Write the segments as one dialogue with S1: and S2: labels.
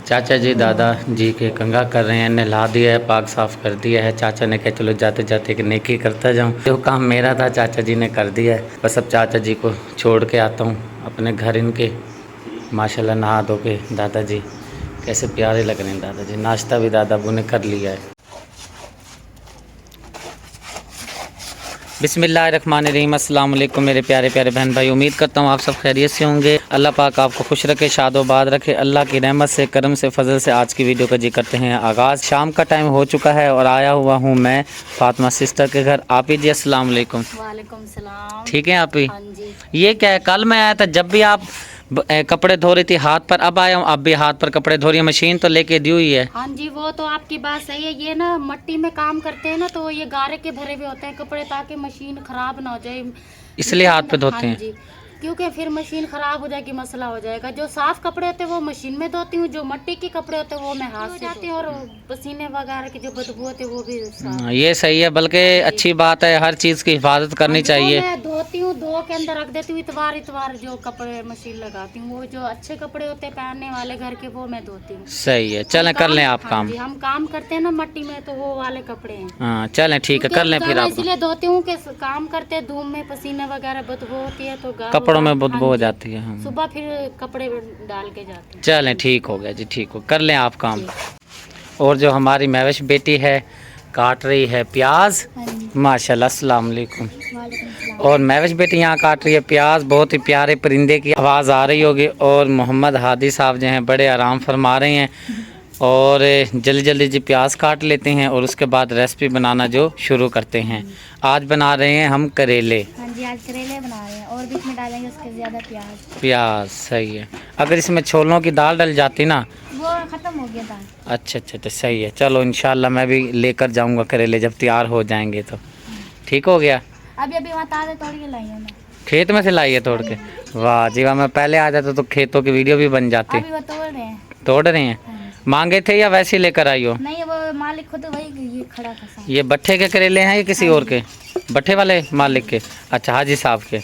S1: चाचा जी दादा जी के कंघा कर रहे हैं, नहला दिया है, पाक साफ़ कर दिया है। चाचा ने कहा चलो जाते जाते एक नेकी करता जाऊं। जो काम मेरा था चाचा जी ने कर दिया है। बस अब चाचा जी को छोड़ के आता हूं अपने घर इनके। माशाल्लाह नहा धो के दादाजी कैसे प्यारे लग रहे हैं दादाजी। नाश्ता भी दादा अबू ने कर लिया है। बिस्मिल्लाहिर्रहमानिर्रहीम। अस्सलाम वालेकुम मेरे प्यारे प्यारे बहन भाई, उम्मीद करता हूँ आप सब खैरियत से होंगे। अल्लाह पाक आपको खुश रखे, शादोबाद रखे। अल्लाह की रहमत से, करम से, फजल से आज की वीडियो का जी करते हैं आगाज़। शाम का टाइम हो चुका है और आया हुआ हूँ मैं फातिमा सिस्टर के घर। आप ही जी अस्सलाम वालेकुम।
S2: वालेकुम सलाम।
S1: ठीक है आप ही?
S2: हाँ जी।
S1: ये क्या है, कल मैं आया था जब भी आप कपड़े धो रही थी हाथ पर, अब आया हूँ आप भी हाथ पर कपड़े धो रही है। मशीन तो लेके दी हुई है।
S2: हाँ जी, वो तो आपकी बात सही है। ये ना मट्टी में काम करते हैं ना, तो ये गारे के भरे हुए होते हैं कपड़े, ताकि मशीन खराब ना हो जाए,
S1: इसलिए हाथ पे धोते
S2: हाँ
S1: हैं।
S2: जी, क्योंकि फिर मशीन खराब हो जाएगी, मसला हो जाएगा। जो साफ कपड़े होते हैं वो मशीन में धोती हूँ, जो मट्टी के कपड़े होते हैं वो मैं हाथ से धोती हूँ। और पसीने वगैरह की जो बदबू होती है वो भी
S1: ये सही है, बल्कि अच्छी बात है। हर चीज़ की हिफाजत करनी चाहिए।
S2: मैं धोती हूँ, धो के अंदर रख देती हूँ। इतवार जो कपड़े मशीन लगाती हूँ, वो जो अच्छे कपड़े होते हैं पहनने वाले घर के, वो मैं धोती हूँ।
S1: सही है, चलें कर लें आप काम।
S2: हम काम करते हैं ना मट्टी में, तो वो वाले कपड़े हैं।
S1: हाँ चलें ठीक है, कर लें फिर आप।
S2: इसलिए धोती हूँ कि काम करते हैं धूप में, पसीने वगैरह बदबू होती है, तो
S1: कपड़ों में बदबू हो जाती है।
S2: सुबह फिर कपड़े डाल के जाते हैं।
S1: चलें ठीक हो गया जी, ठीक हो, कर लें आप काम। और जो हमारी महविश बेटी है काट रही है प्याज। माशाल्लाह, अस्सलाम वालेकुम। और महविश बेटी यहाँ काट रही है प्याज। बहुत ही प्यारे परिंदे की आवाज़ आ रही होगी। और मोहम्मद हादी साहब जो हैं बड़े आराम फरमा रहे हैं। और जल्दी जल्दी जी प्याज काट लेते हैं और उसके बाद रेसिपी बनाना जो शुरू करते हैं। आज बना रहे हैं हम करेले।
S2: हाँ जी, आज करेले बना रहे हैं और बीच में डालेंगे उसके ज़्यादा
S1: प्याज। सही है, अगर इसमें छोलों की दाल डल जाती ना,
S2: वो ख़त्म हो गया था।
S1: अच्छा अच्छा तो सही है। चलो इंशाल्लाह मैं भी लेकर जाऊंगा करेले जब तैयार हो जाएंगे तो। ठीक हो गया।
S2: अभी वहाँ ताज़े तोड़ के लाई है मैं।
S1: खेत में से लाई है तोड़ के? वाह जी वाह, मैं पहले आ जाता तो खेतों की वीडियो भी बन जाती।
S2: अभी वो तोड़ रहे हैं।
S1: तोड़ रहे हैं? मांगे थे या वैसे ही लेकर आई हो?
S2: नहीं, वो मालिक खुद वही ये खड़ा था।
S1: ये भट्ठे के करेले हैं या किसी और के? भट्ठे वाले मालिक के? अच्छा, हाजी साहब के।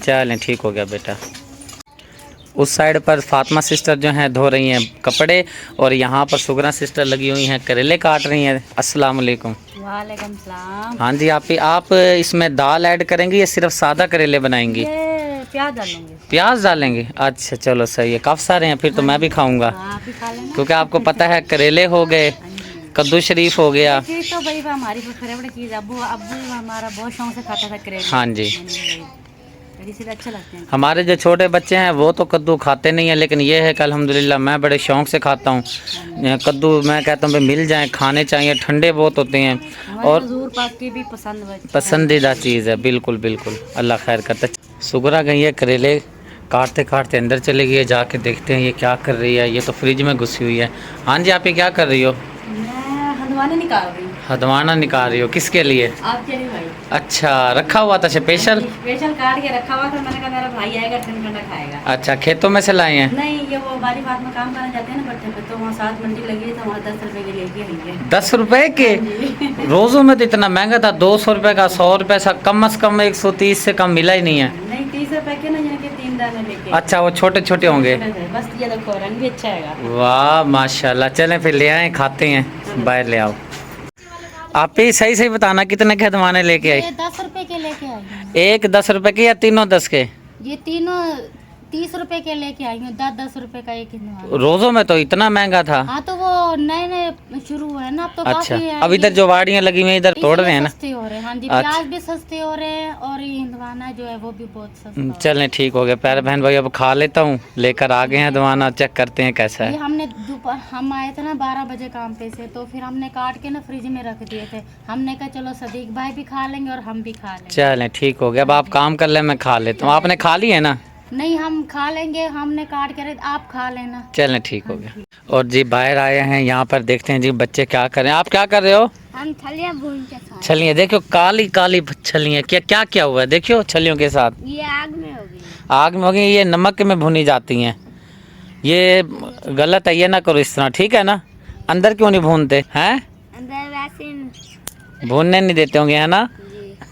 S1: चलें ठीक हो गया बेटा। उस साइड पर फातिमा सिस्टर जो हैं धो रही हैं कपड़े, और यहाँ पर सुगरा सिस्टर लगी हुई हैं करेले काट रही हैं। अस्सलाम वालेकुम।
S2: वालेकुम सलाम।
S1: हाँ जी, आप इसमें दाल ऐड करेंगी या सिर्फ सादा करेले बनाएंगी?
S2: प्याज डालेंगे।
S1: प्याज डालेंगे? अच्छा चलो सही है, काफ़ी सारे हैं फिर तो मैं भी खाऊंगा, क्योंकि आपको पता है करेले हो गए, कद्दू शरीफ हो गया।
S2: तो भाई हमारी फेवरेट चीज़, अब्बू हमारा बहुत शौक से खाता था करेले।
S1: हाँ जी,
S2: अच्छे लगते हैं।
S1: हमारे जो छोटे बच्चे हैं वो तो कद्दू खाते नहीं हैं, लेकिन ये है कि अल्हम्दुलिल्लाह मैं बड़े शौक़ से खाता हूँ कद्दू। मैं कहता हूँ भाई मिल जाएं, खाने चाहिए, ठंडे बहुत होते हैं और
S2: हुजूर पाक की भी
S1: पसंदीदा चीज़ है। बिल्कुल बिल्कुल, अल्लाह खैर करता। सुगरा गई है करेले काटते काटते अंदर चले गई है, जाके देखते हैं ये क्या कर रही है। ये तो फ्रिज में घुसी हुई है। हाँ जी, आप ये क्या कर रही हो?
S2: हदवाना निकाल रही हूँ।
S1: हदवाना निकाल रही हो? किसके लिए?
S2: आपके लिए भाई।
S1: अच्छा, रखा हुआ था स्पेशल?
S2: स्पेशल काट के रखा हुआ था, मैंने कहा मेरा भाई आएगा ठंडा खाएगा।
S1: अच्छा, खेतों में से लाए हैं?
S2: नहीं, ये वो बारी बात में काम करने जाते हैं ना बर्तन पे, तो वहाँ 7 मंडी लगी है, तो वहाँ 10 रुपए के लेके आई है।
S1: 10 रुपए के? रोज़ों में तो इतना महंगा था, 200 रुपए का, 100 रुपए सा, कम से कम 130 से कम मिला ही नहीं है।
S2: नहीं, 30 रुपए के ना, जिनके 3 दाने लेके।
S1: अच्छा, वो छोटे छोटे होंगे।
S2: बस ये देखो, रंग भी अच्छा है।
S1: वाह माशाल्लाह, चलें फिर ले आए, खाते हैं। बाहर ले आओ। आप ही सही बताना कितने के हदवाने लेके आई?
S2: 10 रुपए के लेके आई।
S1: एक 10 रुपए के या तीनों 10 के?
S2: ये तीनों 30 रुपए के लेके आई हूँ। 10 रुपए का एक ही।
S1: रोज़ों में तो इतना महंगा था।
S2: हाँ, तो वो नए नए शुरू हुए ना, अब तो
S1: अच्छा,
S2: काफी है।
S1: अब इधर जो वाड़ियाँ लगी हुई इधर तोड़ रहे हैं ना?
S2: सस्ते हो रहे हैं। हाँ जी,
S1: अच्छा।
S2: प्याज भी सस्ते हो रहे हैं और ये हिंदवाना जो है वो भी बहुत सस्ता।
S1: चलें ठीक हो गया प्यारे बहन भाई, अब खा लेता हूँ। लेकर आ गए हैं दवाना, चेक करते हैं कैसा है।
S2: हमने दोपहर हम आए थे ना 12 बजे काम पे से, तो फिर हमने काट के ना फ्रिज में रख दिए थे। हमने कहा चलो सदीक भाई भी खा लेंगे और हम भी खा लेंगे।
S1: चलें ठीक हो गया, अब आप काम कर ले, मैं खा लेता हूँ। आपने खा ली है ना?
S2: नहीं, हम खा लेंगे, हमने काट के आप खा लेना।
S1: चलें ठीक हो गया। और जी बाहर आए हैं, यहाँ पर देखते हैं जी बच्चे क्या कर रहे हैं। आप क्या कर रहे हो?
S2: हम छलियाँ भून के खा।
S1: छलियाँ देखो, काली काली छलियाँ। क्या क्या क्या हुआ है देखियो छलियों के साथ?
S2: ये आग में होगी।
S1: आग में होगी? ये नमक में भुनी जाती हैं। ये गलत है, ये ना करो इस तरह, ठीक है ना? अंदर क्यों नहीं भूनते हैं?
S2: अंदर वैसे
S1: भूनने नहीं देते होंगे, है ना?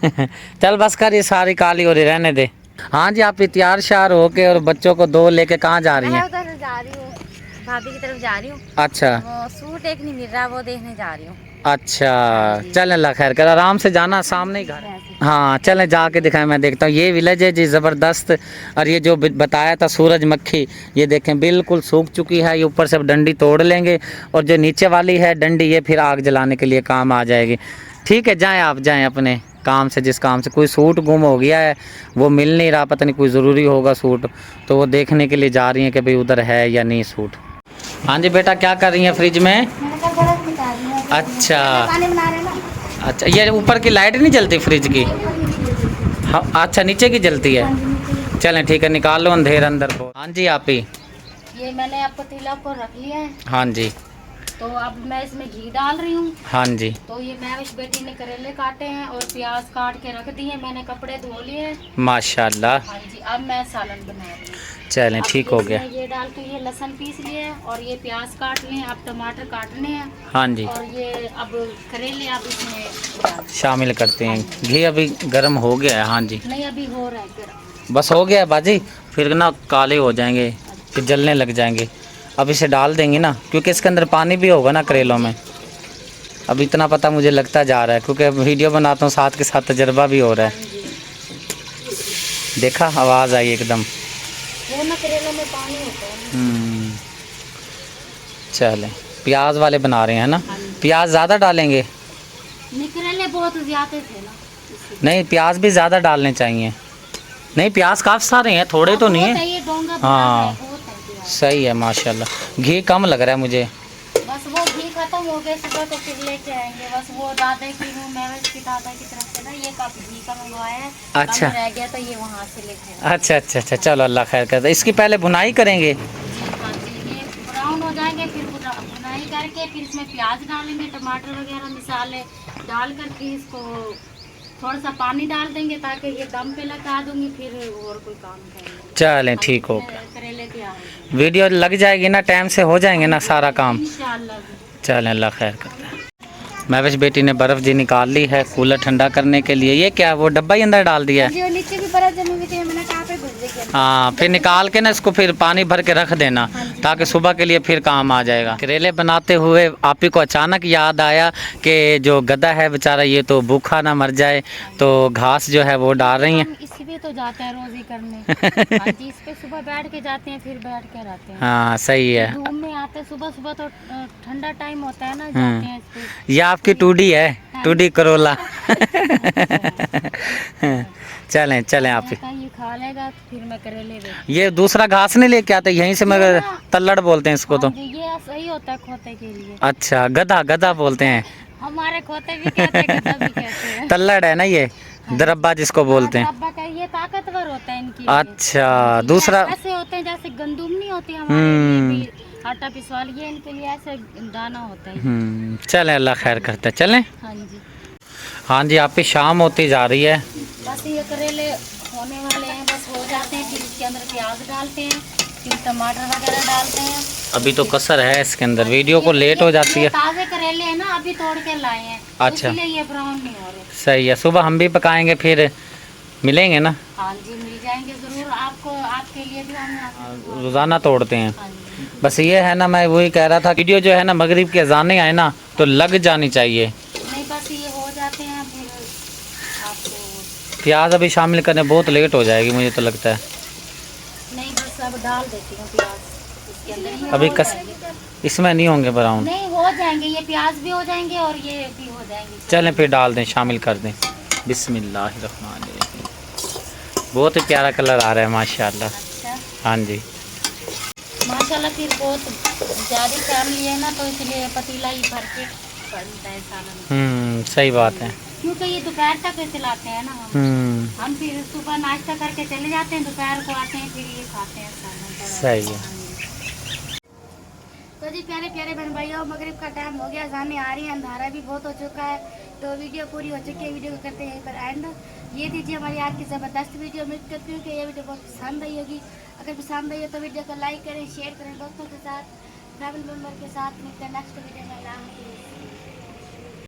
S1: चल बस कर, ये सारी काली हो रही, रहने दे। हाँ जी, आप तैयार श्यार होके और बच्चों को दो लेके कहाँ जा रही हैं?
S2: भाभी की तरफ जा रही हूँ।
S1: अच्छा
S2: वो सूट एक नहीं मिल रहा, वो देखने जा रही हूँ।
S1: अच्छा, चल अल्लाह खैर कर, आराम से जाना, सामने ही घर है। हाँ चलें जाके दिखाएं, मैं देखता हूँ। ये विलेज है जी ज़बरदस्त। और ये जो बताया था सूरजमुखी, ये देखें बिल्कुल सूख चुकी है। ये ऊपर से डंडी तोड़ लेंगे और जो नीचे वाली है डंडी, ये फिर आग जलाने के लिए काम आ जाएगी। ठीक है, जाएं आप, जाएं अपने काम से, जिस काम से। कोई सूट गुम हो गया है, वो मिल नहीं रहा, पता नहीं कोई ज़रूरी होगा सूट, तो वो देखने के लिए जा रही हैं कि भाई उधर है या नहीं सूट। हाँ जी बेटा, क्या कर रही हैं फ्रिज में? अच्छा अच्छा, ये ऊपर की लाइट नहीं जलती फ्रिज की? हाँ अच्छा, नीचे की जलती है। चलें ठीक है, निकाल लो अंधेर अंदर को। हाँ जी आप ही,
S2: ये मैंने आपको पतीला को रख लिया है।
S1: हाँ जी,
S2: तो अब मैं इसमें घी डाल रही हूँ।
S1: हाँ जी।
S2: तो ये महविश बेटी ने करेले काटे हैं और प्याज काट के रख दिए, मैंने कपड़े धो लिए।
S1: माशाल्लाह।
S2: हाँ जी, अब मैं सालन बना रही हूँ।
S1: चलें ठीक हो गया।
S2: ये डाल के ये लहसुन पीस लिए और ये प्याज काट लिए, अब टमाटर काटने हैं।
S1: हाँ जी,
S2: और ये अब करेले अब इसमें
S1: शामिल करते हैं। घी अभी गर्म हो गया है? हाँ जी,
S2: नहीं अभी हो रहा है गर्म।
S1: बस हो गया है बाजी, फिर ना काले हो जाएंगे, फिर जलने लग जाएंगे। अब इसे डाल देंगे ना, क्योंकि इसके अंदर पानी भी होगा ना करेलों में। अब इतना पता मुझे लगता जा रहा है, क्योंकि वीडियो बनाता हूँ साथ के साथ तजर्बा भी हो रहा है। देखा, आवाज़ आई एकदम।
S2: वो ना करेलों में पानी होता है।
S1: चलें, प्याज वाले बना रहे हैं ना? प्याज ज़्यादा डालेंगे?
S2: करेले बहुत ज्यादा थे ना,
S1: नहीं, प्याज भी ज़्यादा डालने चाहिए। नहीं, प्याज काफ़ी सारे हैं, थोड़े तो नहीं है। हाँ सही है माशाल्लाह। घी कम लग रहा है मुझे।
S2: बस वो घी खत्म हो गया सुबह, तो फिर लेके आएंगे। बस वो दादा की हूँ, मैं की दादा की तरफ से ना ये कप घी का मंगवाया है।
S1: अच्छा,
S2: रह गया तो ये वहाँ से लेके आए।
S1: अच्छा अच्छा अच्छा, चलो अल्लाह खैर करता। इसकी पहले भुनाई करेंगे?
S2: हाँ जी, ये ब्राउन हो जाएंगे, फिर भुनाई करके फिर इसमें प्याज डालेंगे, टमाटर वगैरह मसाले डाल करके इसको थोड़ा सा पानी डाल देंगे, ताकि ये दम पे लगा दूंगी, फिर और कोई काम करेंगे।
S1: चलें ठीक हो गया।
S2: करेले तैयार।
S1: वीडियो लग जाएगी ना, टाइम से हो जाएंगे ना सारा काम।
S2: इंशाल्लाह।
S1: चलें अल्लाह खैर करता है। महविश बेटी ने बर्फ़ जी निकाल ली है कूलर ठंडा करने के लिए। ये क्या, वो डब्बा ही अंदर डाल दिया है?
S2: नीचे भी बर्फ जमी हुई थी, मैंने कहा पे घुस गई।
S1: हाँ, फिर निकाल के ना इसको फिर पानी भर के रख देना, ताकि सुबह के लिए फिर काम आ जाएगा। करेले बनाते हुए आप ही को अचानक याद आया कि जो गधा है बेचारा, ये तो भूखा ना मर जाए, तो घास जो है वो डाल रही हैं।
S2: इसी पे तो जाते हैं रोजी करने। हाँ जी, इस पे सुबह बैठ के जाते हैं, फिर बैठ के रहते हैं।
S1: हाँ सही है।
S2: धूप में आते हैं सुबह सुबह, तो ठंडा टाइम होता है ना, जाते हैं इस पे।
S1: ये आपकी टूडी है, टूडी करोला। चलें चलें आप ही।
S2: ये खा लेगा तो फिर मैं करेले दे।
S1: ये दूसरा घास नहीं लेके आते यहीं से? मगर तल्लड़ बोलते हैं इसको तो।
S2: ये सही होता है खोते के लिए।
S1: अच्छा, गधा, गधा बोलते हैं
S2: हमारे खोते भी कहते हैं, गधा भी कहते हैं।
S1: तल्लड़ है ना ये, दरब्बा जिसको बोलते हैं।
S2: दरब्बा का ये ताकतवर होता है इनकी।
S1: अच्छा, दूसरा
S2: ऐसे होते हैं जैसे गंदुम नहीं होती हमारे लिए आटा पिसवा लिए, इनके लिए ऐसे दाना होता है।
S1: चलें अल्लाह खैर करते, चलें।
S2: हाँ जी,
S1: हाँ जी, आप ही शाम होती जा रही है।
S2: बस ये करेले होने वाले हैं, बस हो जाते हैं, फिर इसके अंदर प्याज डालते हैं, फिर टमाटर वगैरह डालते हैं।
S1: अभी तो कसर है इसके अंदर, वीडियो को लेट हो जाती है।
S2: ताज़े करेले हैं ना, अभी तोड़ के लाए हैं।
S1: अच्छा,
S2: इसलिए ये ब्राउन नहीं हो रहे।
S1: सही है, सुबह हम भी पकाएंगे, फिर मिलेंगे ना।
S2: हाँ जी, मिल जाएंगे ज़रूर आपको, आपके लिए भी हम
S1: रोज़ाना तोड़ते हैं।
S2: हाँ जी।
S1: बस ये है ना, मैं वही कह रहा था, वीडियो जो है ना मगरिब के अज़ाने आए ना तो लग जानी चाहिए।
S2: नहीं बस ये हो जाते हैं, फिर आपको
S1: प्याज अभी शामिल करने बहुत लेट हो जाएगी मुझे तो लगता है।
S2: नहीं बस अब डाल देती हूँ प्याज इसके अंदर ही।
S1: अभी इसमें नहीं होंगे ब्राउन?
S2: नहीं, हो जाएंगे, ये प्याज भी हो जाएंगे और ये भी हो जाएंगे।
S1: चलें फिर डाल दें, शामिल कर दें। बिस्मिल्लाहिर्रहमानिर्रहीम। बहुत ही प्यारा कलर आ रहा है माशाल्लाह।
S2: अच्छा,
S1: हाँ जी,
S2: माशाल्लाह। फिर बहुत ज़्यादा फैमिली है ना, तो इसलिए पतीला ही भर के बनता है सालन।
S1: सही बात है।
S2: क्योंकि ये दोपहर तक चलाते हैं ना हम फिर सुबह नाश्ता करके चले जाते हैं, दोपहर को आते हैं, फिर ये खाते हैं सालन।
S1: सही है।
S2: तो जी प्यारे प्यारे बहन भाइयों, मगरिब का टाइम हो गया, जाने आ रही है, अंधारा भी बहुत हो चुका है, तो वीडियो पूरी हो चुकी है। वीडियो को करते हैं यहीं पर एंड। ये दीजिए हमारी आज की ज़बरदस्त वीडियो। उम्मीद करती हूँ कि ये वीडियो बहुत पसंद आई होगी। अगर पसंद आई हो तो वीडियो को लाइक करें, शेयर करें दोस्तों के साथ, फैमिली मेम्बर के साथ। मिलते हैं नेक्स्ट वीडियो में।